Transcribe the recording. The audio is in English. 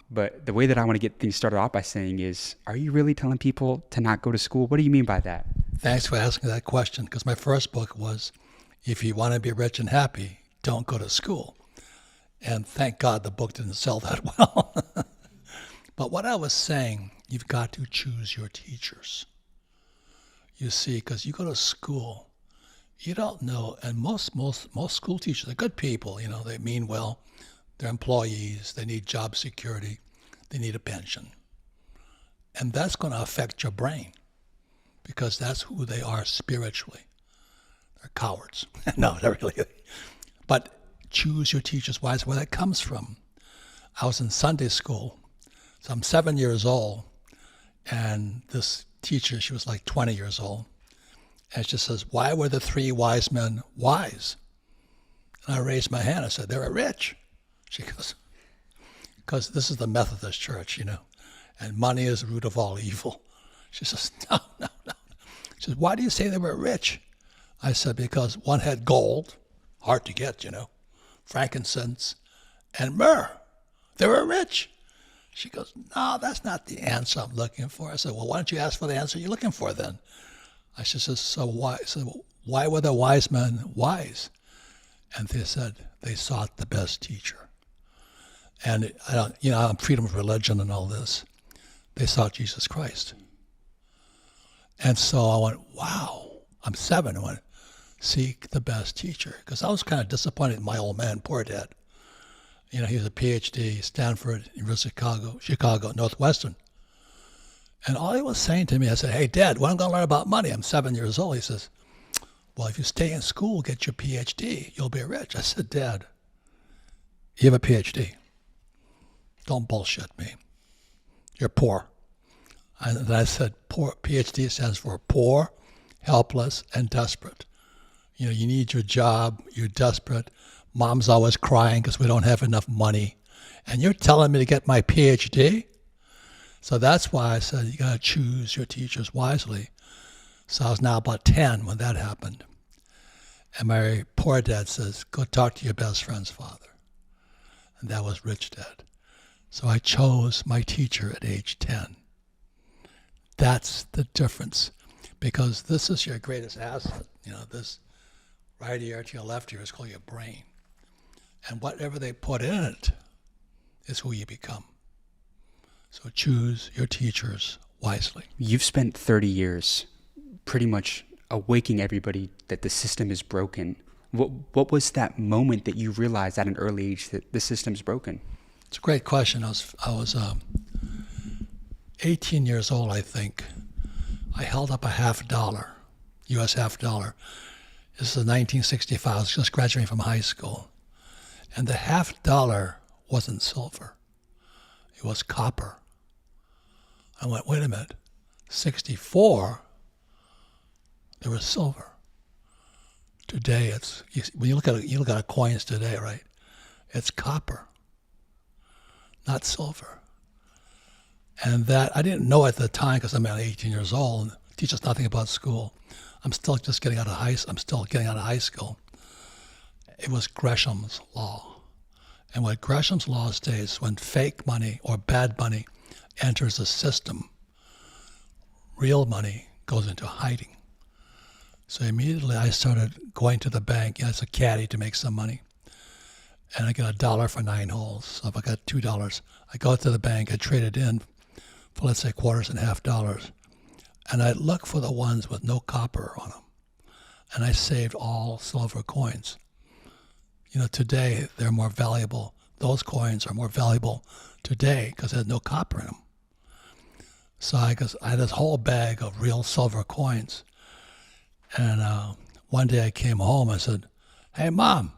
But the way that I want to get things started off by saying is, are you really telling people to not go to school? What do you mean by that? Thanks for asking that question, because my first book was, if you want to be rich and happy, don't go to school. And thank God the book didn't sell that well. But what I was saying, you've got to choose your teachers. You see, because you go to school, you don't know, and most school teachers are good people, they mean well. They're employees, they need job security, they need a pension. And that's going to affect your brain, because that's who they are spiritually. They're cowards. No, they're really. But choose your teachers wisely, where that comes from. I was in Sunday school, so I'm 7 years old, and this teacher, she was like 20 years old, and she says, why were the three wise men wise? And I raised my hand. I said, they were rich. She goes, because this is the Methodist church, and money is the root of all evil. She says, no. She says, why do you say they were rich? I said, because one had gold, hard to get, frankincense, and myrrh. They were rich. She goes, no, that's not the answer I'm looking for. I said, well, why don't you ask for the answer you're looking for then? I said, so why were the wise men wise? And they said, they sought the best teacher. And I'm freedom of religion and all this. They sought Jesus Christ. And so I went, wow, I'm 7. I went, seek the best teacher. Because I was kind of disappointed in my old man, poor dad. He was a PhD, Stanford, University of Chicago, Northwestern. And all he was saying to me, I said, hey, Dad, what am I going to learn about money? I'm 7 years old. He says, well, if you stay in school, get your PhD, you'll be rich. I said, Dad, you have a PhD. Don't bullshit me. You're poor. And I said, poor, PhD stands for poor, helpless, and desperate. You need your job. You're desperate. Mom's always crying because we don't have enough money. And you're telling me to get my PhD? So that's why I said you got to choose your teachers wisely. So I was now about 10 when that happened. And my poor dad says, go talk to your best friend's father. And that was Rich Dad. So I chose my teacher at age 10. That's the difference. Because this is your greatest asset. This right ear to your left ear is called your brain. And whatever they put in it is who you become. So choose your teachers wisely. You've spent 30 years pretty much awakening everybody that the system is broken. What was that moment that you realized at an early age that the system's broken? It's a great question. I was 18 years old, I think. I held up a $50, U.S. $50. This is 1965. I was just graduating from high school. And the $50 wasn't silver. It was copper. I went, wait a minute. 64, there was silver. Today, when you look at coins today, right? It's copper, not silver. And that, I didn't know at the time because I'm 18 years old and teach us nothing about school. I'm still getting out of high school. It was Gresham's law. And what Gresham's law states, when fake money or bad money enters the system, real money goes into hiding. So immediately I started going to the bank as a caddy to make some money. And I got $1 for 9 holes. So if I got $2, I go to the bank, I trade it in for, let's say, quarters and $half. And I look for the ones with no copper on them. And I saved all silver coins. Today they're more valuable. Those coins are more valuable today because there's no copper in them. So I had this whole bag of real silver coins. And one day I came home and said, hey, Mom,